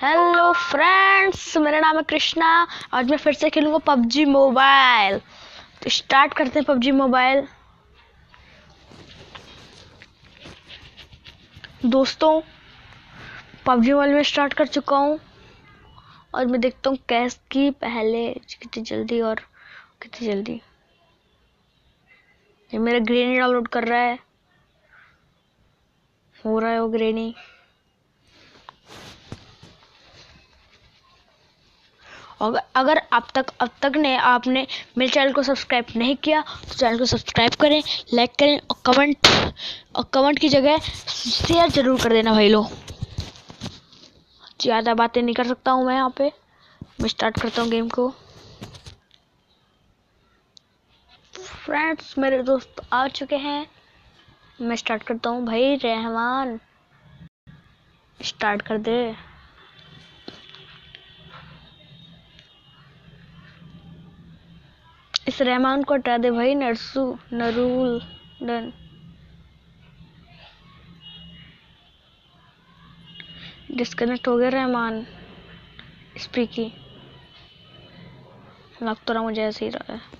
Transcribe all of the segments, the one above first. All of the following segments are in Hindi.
हेलो फ्रेंड्स, मेरा नाम है कृष्णा। आज मैं फिर से खेलूंगा पबजी मोबाइल। तो स्टार्ट करते हैं पबजी मोबाइल। दोस्तों, पबजी मोबाइल में स्टार्ट कर चुका हूँ और मैं देखता हूँ कैसे पहले कितनी जल्दी और कितनी जल्दी ये मेरा ग्रेनी डाउनलोड कर रहा है। हो रहा है वो ग्रेनी। और अगर अब तक ने आपने मेरे चैनल को सब्सक्राइब नहीं किया तो चैनल को सब्सक्राइब करें, लाइक करें और कमेंट की जगह शेयर जरूर कर देना भाई लोग। ज़्यादा बातें नहीं कर सकता हूँ मैं यहाँ पे। मैं स्टार्ट करता हूँ गेम को। फ्रेंड्स, मेरे दोस्त आ चुके हैं। मैं स्टार्ट करता हूँ। भाई रहमान, स्टार्ट कर दे। इस रहमान को हटा दे भाई। नरूल डन। डिस्कनेक्ट हो गया रहमान स्पीकी। लग तो रहा मुझे ऐसे ही रहा है।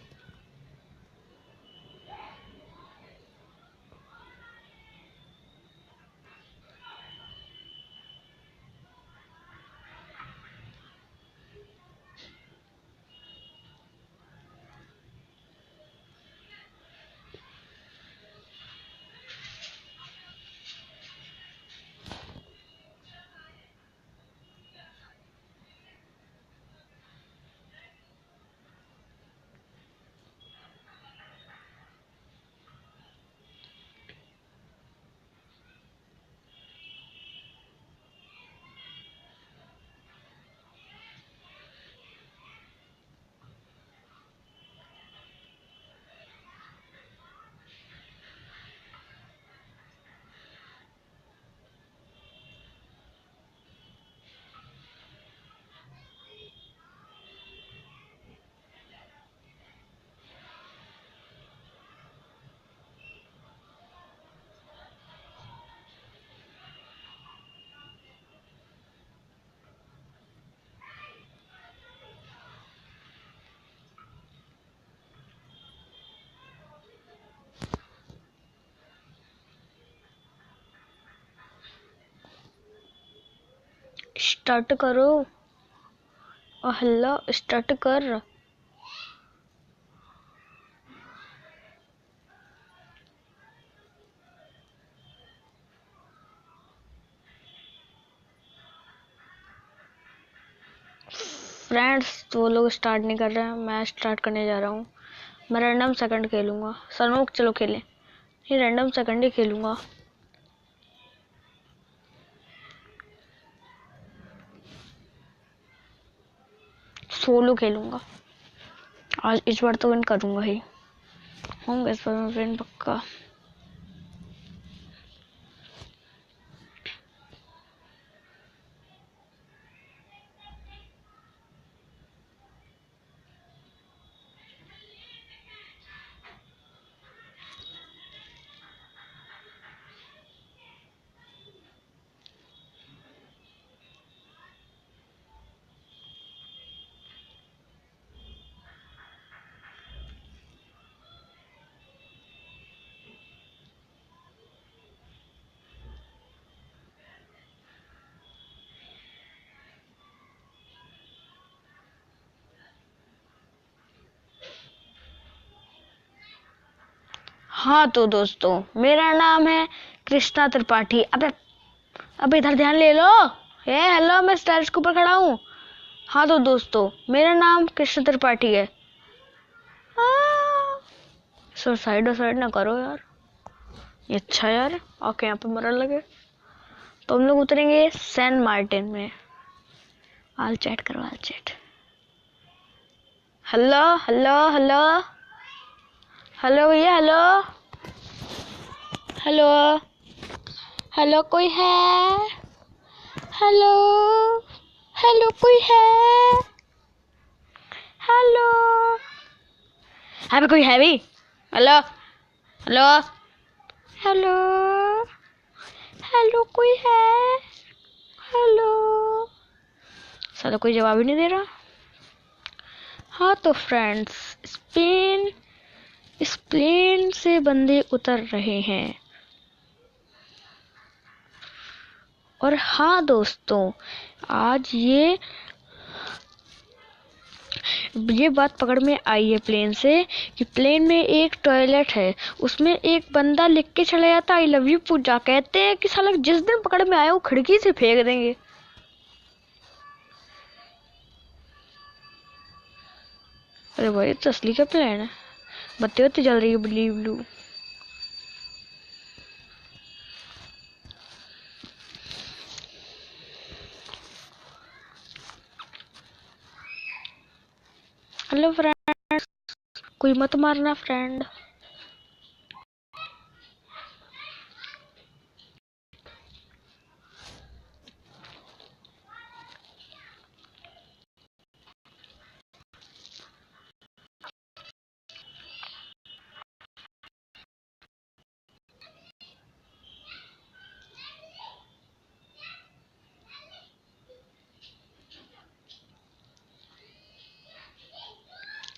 स्टार्ट करो। हेलो, स्टार्ट कर। फ्रेंड्स, तो वो लोग स्टार्ट नहीं कर रहे हैं। मैं स्टार्ट करने जा रहा हूँ। मैं रैंडम सेकंड खेलूंगा। सनमुख चलो खेलें। नहीं, रैंडम सेकंड ही खेलूंगा। सोलो खेलूंगा आज। इस बार तो विन करूंगा ही। होंगे इस बार मैं विन पक्का। हाँ तो दोस्तों, मेरा नाम है कृष्णा त्रिपाठी। अबे इधर ध्यान ले लो। हेलो, मैं स्टेयर्स के ऊपर खड़ा हूँ। हाँ तो दोस्तों, मेरा नाम कृष्णा त्रिपाठी है। सुसाइड ना करो यार। ये अच्छा यार, ओके यहाँ पे मरने लगे। तो हम लोग उतरेंगे सैन मार्टिन में। आल चैट करो, all chat. Hello hello hello hello भैया, हेलो हेलो हेलो, कोई है? हेलो हेलो, कोई है? हेलो, यहाँ पे कोई है भी? हेलो हेलो हेलो हेलो, कोई है? हेलो साला कोई जवाब ही नहीं दे रहा। हाँ तो फ्रेंड्स, स्पेन इस प्लेन से बंदे उतर रहे हैं। और हाँ दोस्तों, आज ये बात पकड़ में आई है प्लेन से कि प्लेन में एक टॉयलेट है, उसमें एक बंदा लिख के चला जाता आई लव यू पूजा। कहते हैं कि साला जिस दिन पकड़ में आया वो खिड़की से फेंक देंगे। अरे भाई तो असली का प्लान है। बत्ती बत्ती जल रही है ब्लू ब्लू। हेलो फ्रेंड, कोई मत मारना फ्रेंड।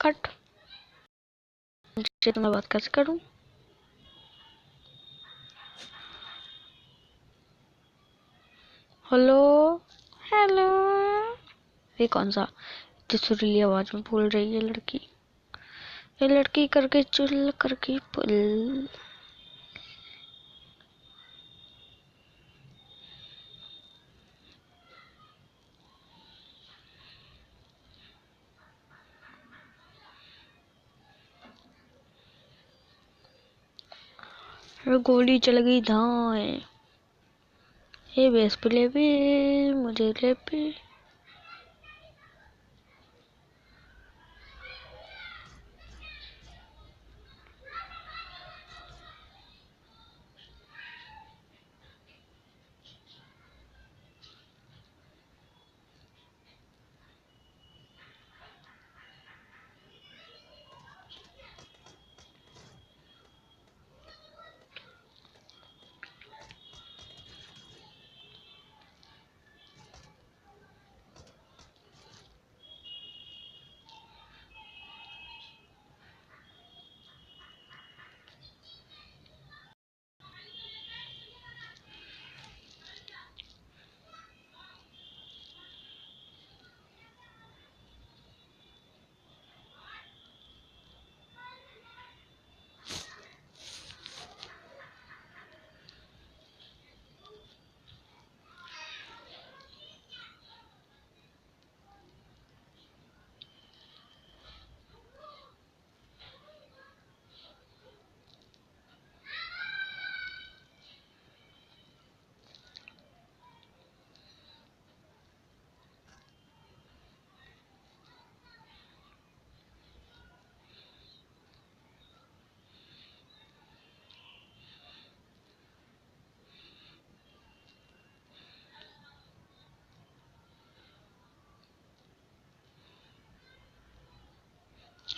कट। तो मैं बात कैसे करूं? Hello hello. ये कौन सा इतनी सुरीली आवाज में बोल रही है लड़की? ये लड़की करके चुल करके पुल। गोली चल गई धाए। ये बेस पे ले भी मुझे ले भी।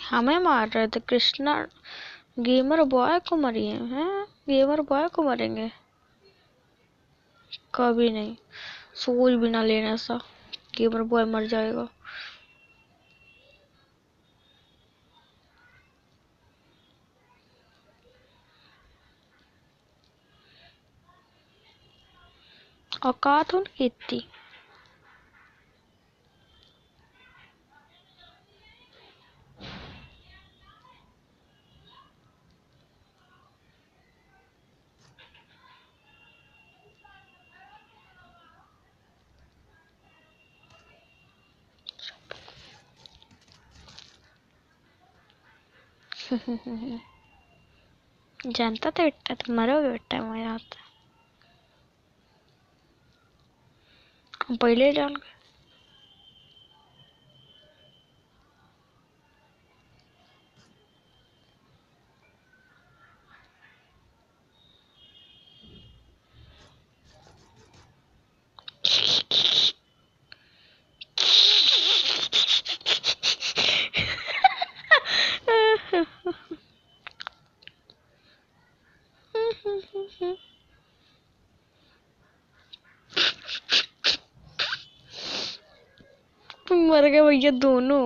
हमें मार रहे थे कृष्णा। गेमर बॉय को मरिए हैं? गेमर बॉय को मरेंगे? कभी नहीं, सोच भी ना लेना ऐसा। गेमर बॉय मर जाएगा। औकात उनकी इतनी। जानता था बेटा तुम मरोगे बेटा, मजा आता। हम पहले जान गए। मर गए भैया दोनों।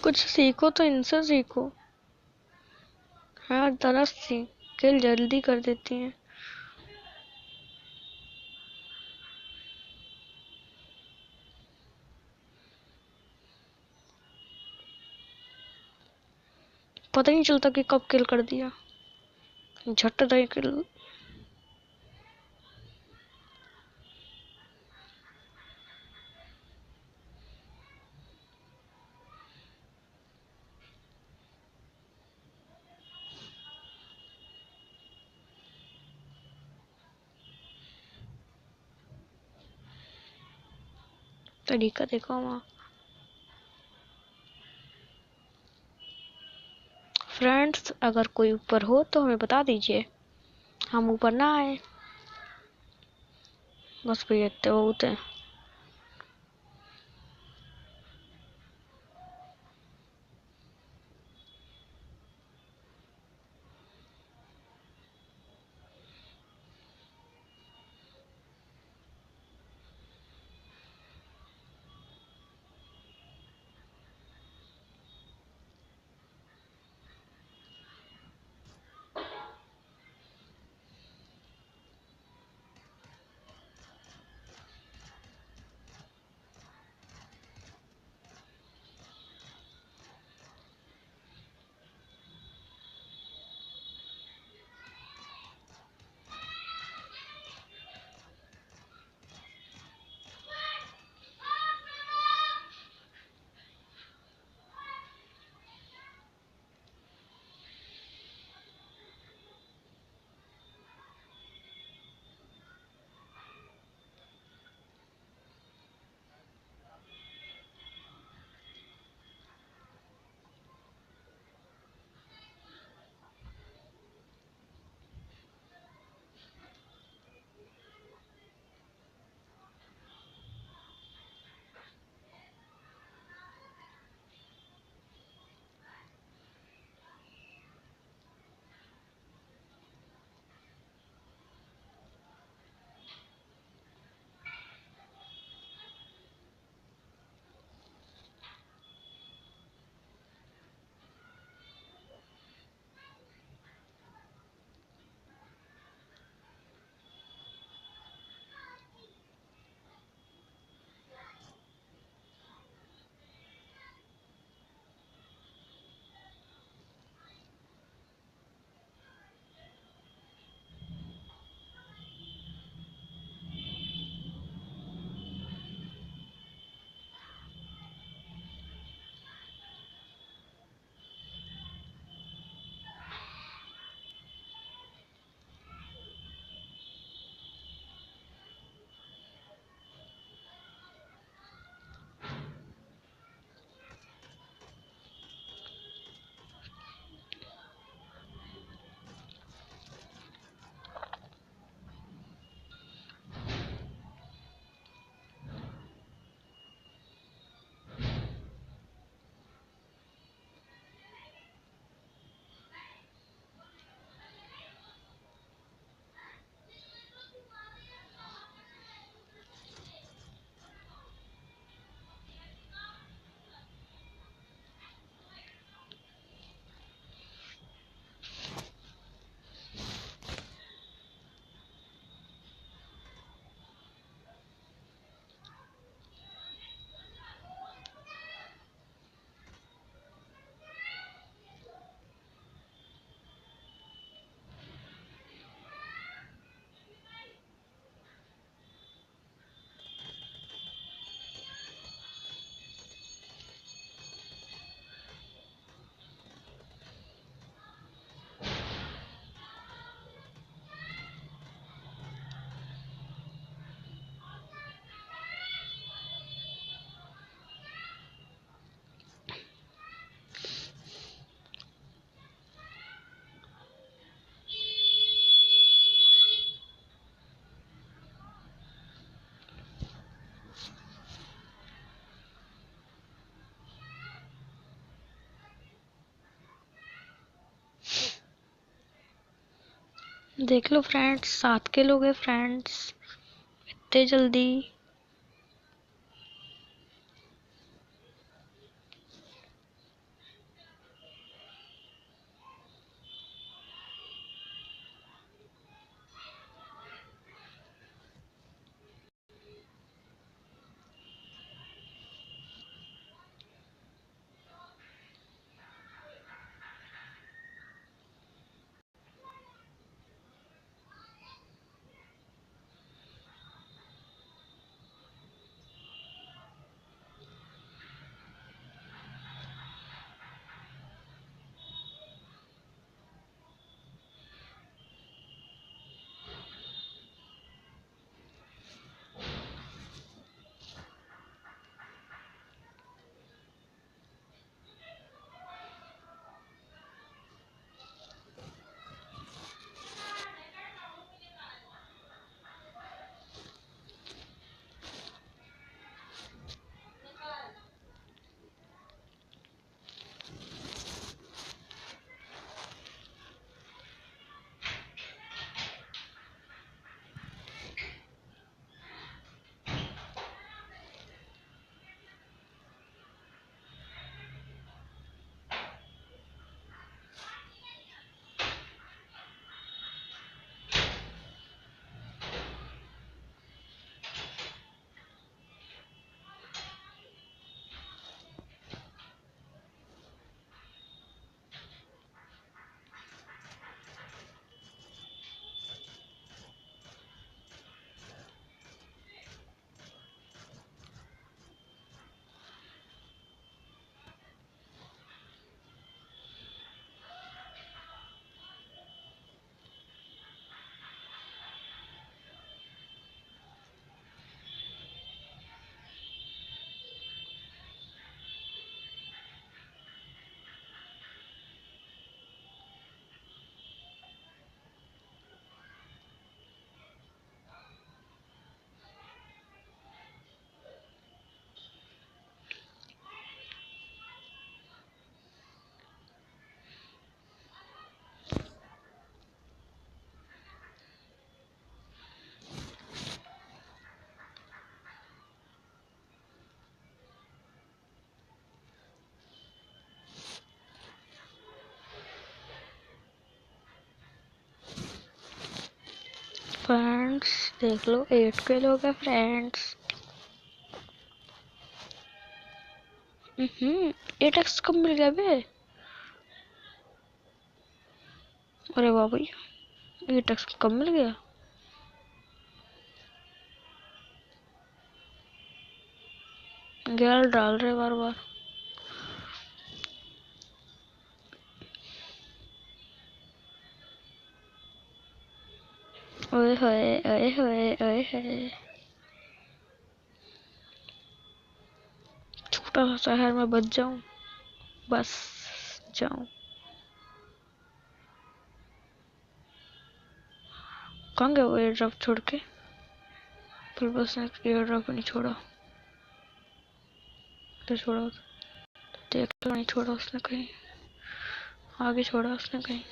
कुछ सीखो तो इनसे सीखो। हाँ तरस सी किल जल्दी कर देती हैं। पता ही नहीं चलता कि कब किल कर दिया। झट दे किल। तरीका देखो वहाँ। फ्रेंड्स अगर कोई ऊपर हो तो हमें बता दीजिए, हम ऊपर ना आए। बस भैया इतने बहुत है। देख लो फ्रेंड्स, 7 के लोग हैं फ्रेंड्स, इतने जल्दी। फ्रेंड्स देख लो, 8 के लोग हैं फ्रेंड्स। 8x कब मिल गया बे? अरे वाह भैया, 8x कब मिल गया? गैल डाल रहे बार बार। ओए होए ओए होए ओए होए, छोटा सा शहर में बच जाऊं, बस जाऊं। कहाँ गया वो एयर ड्रॉप छोड़ के? फिर बस ने एयर ड्रॉप नहीं छोड़ा, तो छोड़ा देख तो नहीं छोड़ा उसने कहीं, आगे छोड़ा उसने कहीं।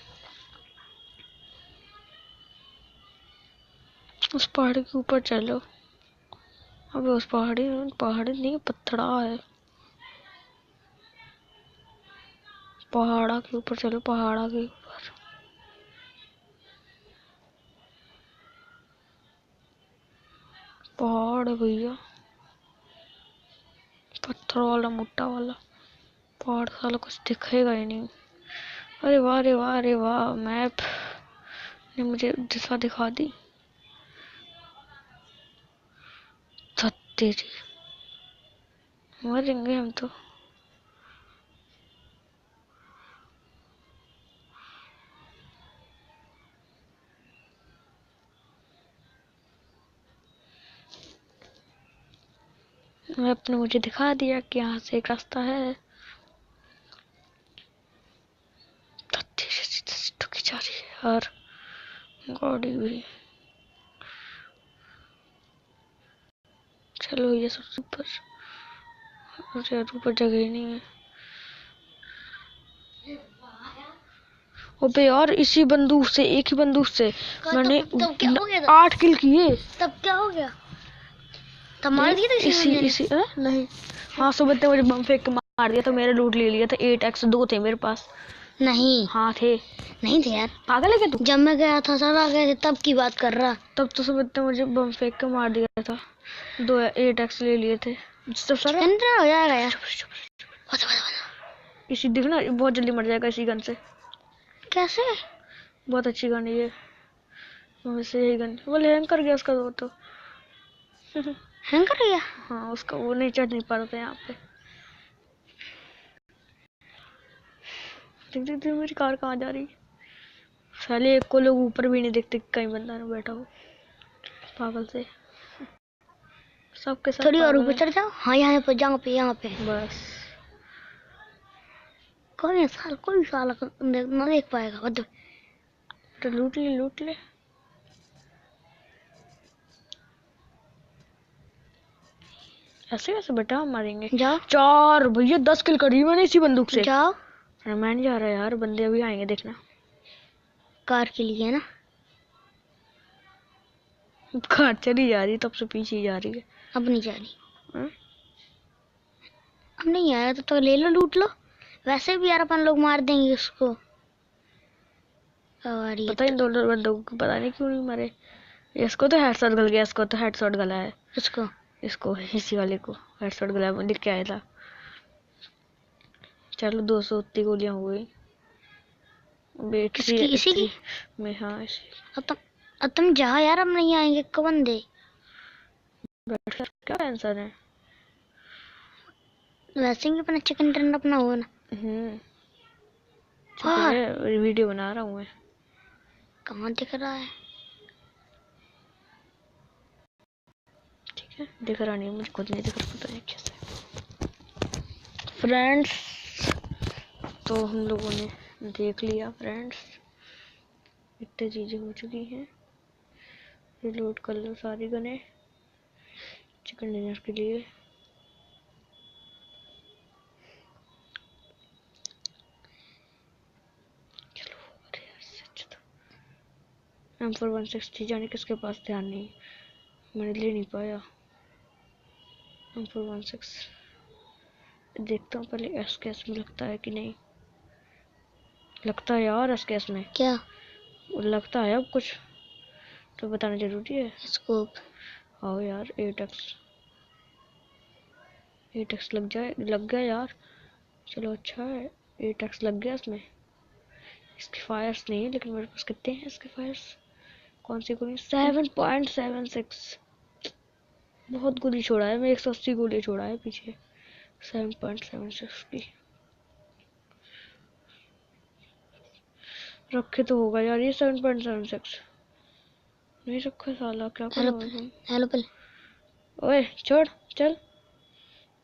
उस पहाड़ी के ऊपर चलो। अबे उस पहाड़ी पहाड़ी नहीं, पत्थरा है। पहाड़ा के ऊपर चलो, पहाड़ा के ऊपर। पहाड़ है भैया, पत्थर वाला मोटा वाला पहाड़, साला कुछ दिखेगा ही नहीं। अरे वाह रे वाह रे वाह, मैप ने मुझे दिशा दिखा दी। तेरी मरेंगे हम तो। मैप ने मुझे दिखा दिया कि यहाँ से एक रास्ता है। ठुकी जा रही है यार गाड़ी भी। चलो ये सबसे ऊपर, यार ऊपर जगह ही नहीं है। अबे यार इसी बंदूक से, एक ही बंदूक से मैंने तब क्या हो गया? 8 किल किए। तब क्या हो गया? तब मार दिया था इसी नहीं, हाँ सुबह ने मुझे बम फेंक के मार दिया, तो मेरा लूट ले लिया था। 8x 2 थे मेरे पास। नहीं हाँ थे। नहीं थे यार, पागल है क्या तू? जब मैं गया था सर आ गए थे तब की बात कर रहा। तब तो सुबह ने मुझे बम फेंक के मार दिया था। 8x ले लिए थे। तो सर हो जाएगा यार। इसी देखना बहुत जल्दी मर जाएगा इसी गन से। कैसे? बहुत अच्छी गन है ये, वैसे यही गन वो हैंग कर गया उसका वो तो। हैंग कर गया? हाँ उसका वो नहीं चढ़ नहीं पा रहा था यहाँ पे। देख देख देख मेरी कार कहाँ जा रही। साले एक को लोग ऊपर भी नहीं देखते कहीं बंदा ना बैठा हो, पागल से सबके साथ। थोड़ी और ऊपर चढ़ जाओ। हाँ यहाँ पे, यहाँ पे बस। कोई साल ना देख पाएगा। तो लूट ले। ऐसे कैसे बेटा हम मारेंगे? जाओ 4 भैया 10 किल करी मैंने इसी बंदूक से। जाओ। अरे मैं नहीं जा रहा यार, बंदे अभी आएंगे देखना। कार के लिए ना, कार चली जा रही तब से पीछे ही जा रही है। अब नहीं जा रही। हाँ? अब नहीं आया तो ले लो, लूट लो। वैसे भी यार अपन लोग मार देंगे उसको। पता इन दोनों बंदों को पता नहीं क्यों नहीं मरे। इसको तो हेडशॉट गल गया, इसको तो हेडशॉट गला है। इसको इसी वाले को हेडशॉट गला है, लिख के आया था। चलो 280 गोलियां हो गई। बैटरी इसी की में। हाँ इसी। अब तुम जा यार, अब नहीं आएंगे को बंदे। क्या आंसर है? वैसे भी अपना चिकन डिनर अपना हो ना। वीडियो बना रहा हूँ मैं। कहाँ दिख रहा है? ठीक है दिख रहा नहीं, मुझे खुद नहीं दिख रहा, पता नहीं कैसे। फ्रेंड्स तो हम लोगों ने देख लिया फ्रेंड्स, इतनी चीजें हो चुकी हैं। रिलोड कर लो सारी गने चिकन डिनर के लिए। चलो अरे यार सच तो M416 जाने किसके पास ध्यान नहीं, मैंने ले नहीं पाया। M416 देखता हूँ पहले SKS में लगता है कि नहीं। लगता है यार SKS में। क्या लगता है अब कुछ तो बताना जरूरी है। स्कोप आओ यार 8x लग गया यार। चलो अच्छा है 8x लग गया इसमें। इसके फायर्स नहीं है लेकिन मेरे पास कितने हैं इसके फायर्स, कौन सी गोली? 7.76। बहुत गोली छोड़ा है मैं, 180 गोली छोड़ा है पीछे। 7.76 की रखे तो होगा यार ये। 7.76 नहीं रखा साला, क्या करूं? हेलो पल। ओए छोड़ चल,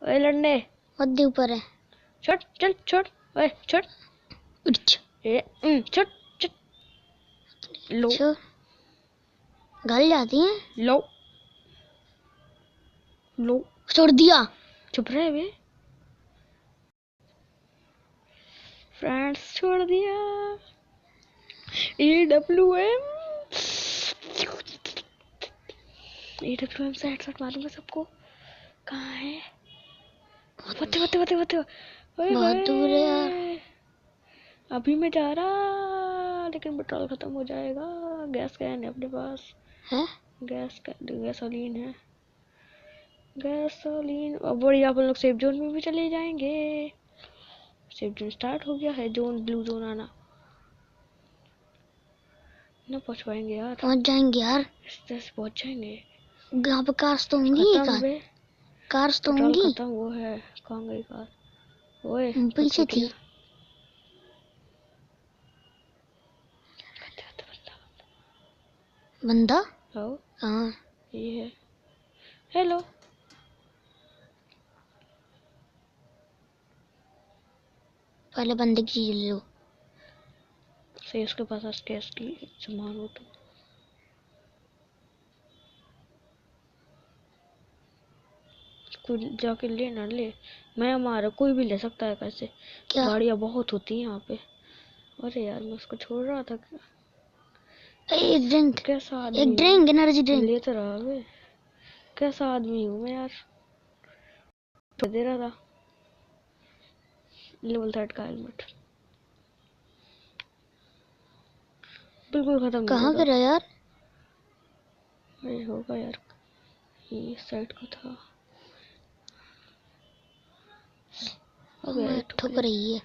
ओए लड़ने मध्य ऊपर है। छोड़ चल छोड़, ओए छोड़ छोड़ लो गल जाती हैं। लो छोड़ दिया। चुप रहे बे फ्रेंड्स, छोड़ दिया। AWM से हेडशॉट मारूंगा सबको। कहाँ है? बते बहुत दूर है यार। अभी मैं जा रहा लेकिन पेट्रोल खत्म हो जाएगा। गैस कैन है अपने पास है? गैसोलीन है, गैसोलीन। अब बढ़िया अपन लोग सेफ जोन में भी चले जाएंगे। सेफ जोन स्टार्ट हो गया है, जोन ब्लू जोन आना ना। पहुंच पाएंगे यार? पहुंच जाएंगे यार, इस तरह से पहुंच जाएंगे। यहाँ पे कार्स तो होंगी। कार्स तो होंगी। खत्म वो है, कहाँ गई कार? ओए पीछे थी। बंदा हाँ ये है। हेलो पहले बंदे की चीज लो। सही उसके पास SKS की सामान हो तो कोई जाके ले ना ले। मैं हमारा कोई भी ले सकता है कैसे? गाड़ियाँ बहुत होती हैं यहाँ पे। अरे यार मैं उसको छोड़ रहा था। एक ड्रिंक, कैसा आदमी एक ड्रिंक, एनर्जी हूँ? ड्रिंक। ले तो रहा बे। कैसा आदमी हूँ मैं यार। छोड़ दे रहा था। लेवल 3 का हेलमेट बिल्कुल खत्म नहीं कहाँ होता। गिरा यार? अरे होगा यार, ये इस साइड को था। अब यार ठुक रही है।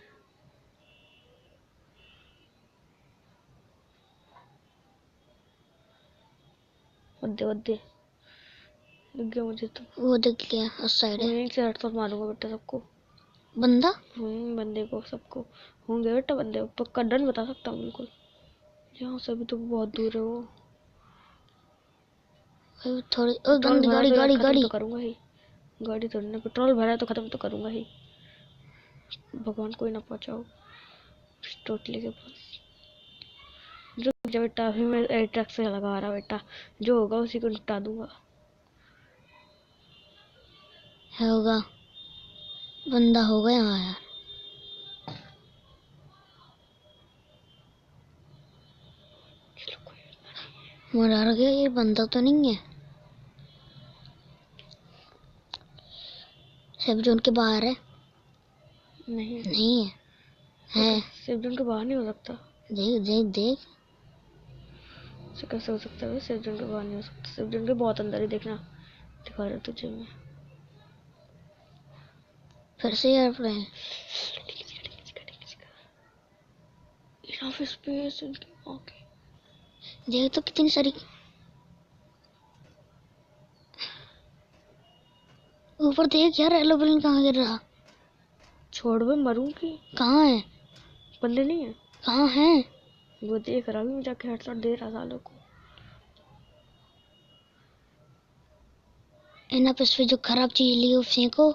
वद्दे वद्दे दिख गया मुझे तो। वो दिख गया उस साइड है वहीं से हेडशॉट मारूंगा बेटा सबको। बंदा। बंदे को सबको होंगे बेटा बंदे। पक्का डन बता सकता हूँ बिल्कुल। यहाँ से भी तो बहुत दूर है वो। थोड़ी पेट्रोल गंदी भरा गाड़ी तो यार गाड़ी खत्म गाड़ी। तो करूंगा ही। गाड़ी तो नहीं, पेट्रोल भरा है तो खत्म तो करूंगा ही। भगवान कोई ना पहुंचाओ टोटली के पास। रुक जा बेटा, अभी मैं एयर ट्रक से लगा रहा बेटा। जो होगा उसी को निपटा दूंगा। होगा, बंदा होगा यहाँ यार। मुझे लग गया ये बंदा तो नहीं है। सेफ जोन के बाहर है। नहीं नहीं है, है। सेफ जोन के बाहर नहीं हो सकता। देख देख देख। से कैसे हो सकता है? सेफ जोन के बाहर नहीं हो सकता। सेफ जोन के बहुत अंदर ही देखना दिखा रहा तुझे मैं। फिर से एयरप्लेन। इनफ स्पेस इनकी माँ की। देख तो कितनी सारी। ऊपर देख यार, एरोप्लेन कहाँ गिर रहा। छोड़ मैं मरूंगी। कहाँ है? बंदे नहीं है। कहाँ है? वो देख रहा हूँ जाके हेडशॉट दे रहा सालों को। इनफ पे जो खराब चीज ली वो फेंको।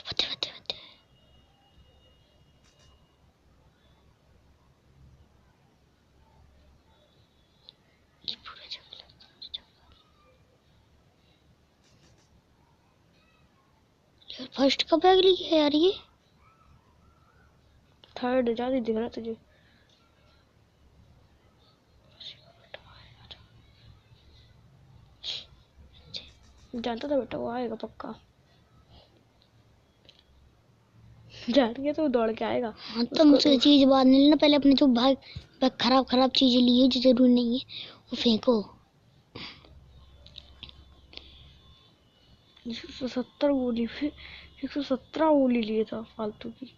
बते बते बते। ये पूरा जंगल। यार फर्स्ट का बैग ली है यार ये। थर्ड ज्यादा दिख रहा तुझे। जानता था बेटा वो आएगा पक्का। जान गया तो वो दौड़ के आएगा। हाँ तो मुझसे चीज बाद में लेना, पहले अपने जो भाग खराब खराब चीजें ली है जो जरूरी नहीं है वो फेंको। 170 गोली फिर 117 गोली लिए था फालतू की।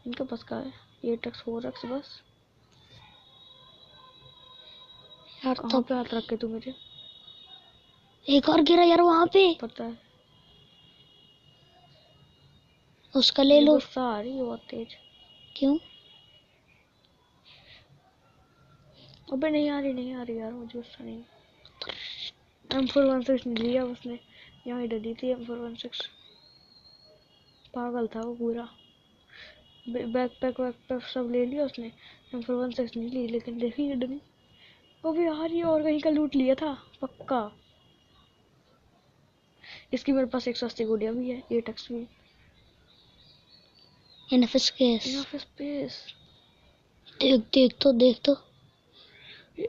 इनके पास का है 8x 4x बस। यार कहाँ तो पे हाथ रख के तू मेरे? एक और गिरा यार वहां पे। पता है। उसका ले लो। गुस्सा आ रही है बहुत तेज। क्यों? अबे नहीं आ रही यार मुझे गुस्सा नहीं। M416 लिया उसने। यहाँ ही डली थी M416। पागल था वो पूरा। बैकपैक वैकपैक सब ले लिया उसने। M416 नहीं ली लेकिन देखी ये डली। अबे यार ये और कहीं का लूट लिया था पक्का। इसकी मेरे पास 180 गोलियां भी है 8x भी। Enough space. Enough space. देख तो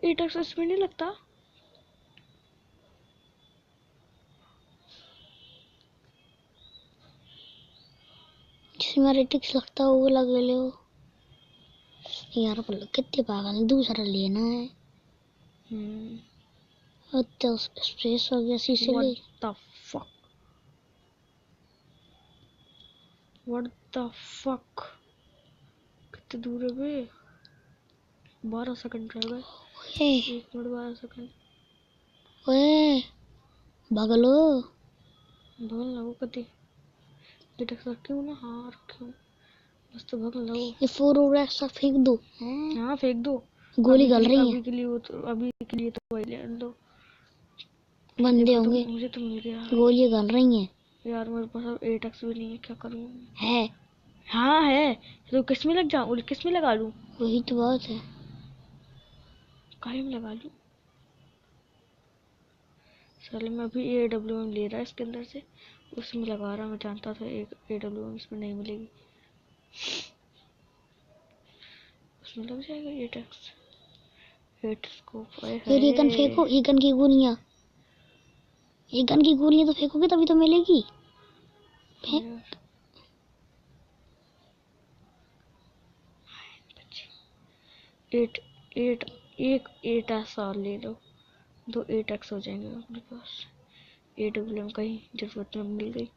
8x इसमें नहीं लगता। जिसमें रेटिक्स लगता है वो लग ले लो यार। बोलो कितने पागल है, दूसरा लेना है। तो स्पेस हो गया शीशे ले। What the fuck? What the fuck? कितने दूर है बे? 12 सेकंड रह गए। ओए 1 मिनट 12 सेकंड। ओए भागलो। भगन लगो कति। डिटेक्ट रखी हूँ ना। हाँ रखी हूँ। बस तो भगन लगो। ये 4 फेंक दो। हाँ फेंक दो। गोली गल रही है। अभी के लिए तो वही ले दो। बंदे देखो तो होंगे। मुझे तो मिल गया। गोली गल रही हैं यार मेरे पास अब 8x भी नहीं है क्या करूँ? है। हाँ है तो किस में लग जाऊँ? किस में लगा लूँ? वही तो बात है। काहे में लगा लूं? साले मैं अभी AWM ले रहा है इसके अंदर से, उसमें लगा रहा। मैं जानता था एक AWM इसमें नहीं मिलेगी, उसमें लग जाएगा 8x 8 स्कोप। ये गन फेंको, ये गन की गोलियां, ये गन की गोलियां तो फेंकोगे तभी तो मिलेगी। फेंक। एट एट एक 8x और ले लो, 2 8x हो जाएंगे अपने पास। AWM कहीं जरूरत में मिल गई।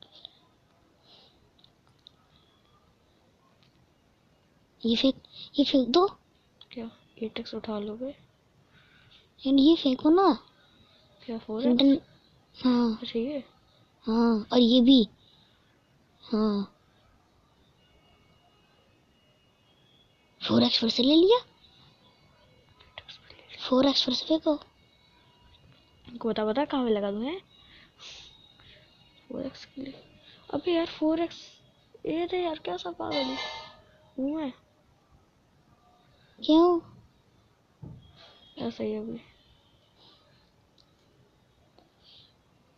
ये फेंक दो। क्या 8x उठा लोगे? ये फेंको ना। क्या 4x? हाँ अच्छा ये, हाँ, और ये भी। हाँ 4x फिर से ले लिया। 4x फिर से फेंको। इनको बता कहाँ पे लगा दूं है 4x के लिए। अबे यार 4x, ये रे यार, क्या सा पागल हूँ मैं। क्यों? ऐसा ही अभी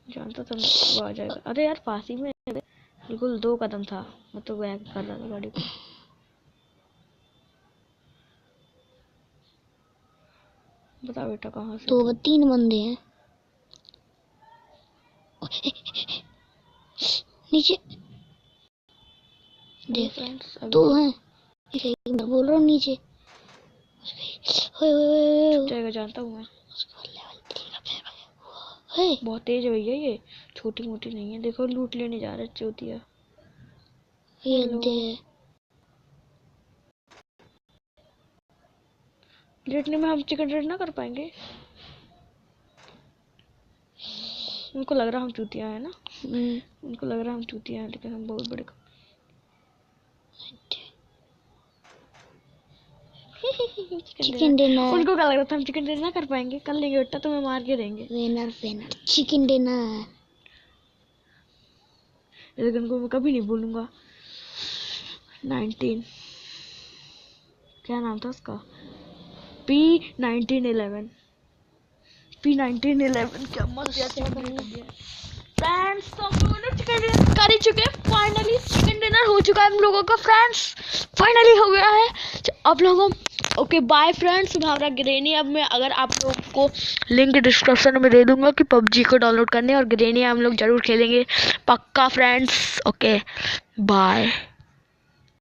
जानता था वो आ जाएगा। अरे यार पास ही में, बिल्कुल 2 कदम था, मैं तो बैक कर रहा था गाड़ी को। बता बेटा कहाँ से? 3 बंदे हैं नीचे, देख फ्रेंड्स 2 हैं। मैं बोल रहा हूँ नीचे। जाएगा जानता हूँ मैं, है। बहुत तेज है भैया, ये छोटी मोटी नहीं है। देखो लूट लेने जा रहे चौथिया। ये दे लेटने में हम चिकन रेड ना कर पाएंगे। उनको लग रहा हम चूतिया है ना, उनको लग रहा हम चूतिया हैं, लेकिन हम बहुत बड़े चिकन डिनर। उनको क्या लग रहा था हम चिकन डिनर ना कर पाएंगे? कर लेंगे बेटा, तुम्हें मार के देंगे। Winner chicken dinner. लेकिन उनको मैं कभी नहीं बोलूंगा। 19 क्या नाम था उसका? P1911 क्या मस्त फ्रेंड्स। तो हम लोगों ने चिकन डिनर कर ही चुके हैं। फाइनली चिकन डिनर हो चुका है हम लोगों का फ्रेंड्स, फाइनली हो गया है अब लोगों। ओके बाय फ्रेंड्स, हमारा ग्रेनियम में अगर आप लोगों को लिंक डिस्क्रिप्शन में दे दूंगा कि PUBG को डाउनलोड करने, और ग्रेनियम हम लोग जरूर खेलेंगे पक्का फ्रेंड्स। Okay bye.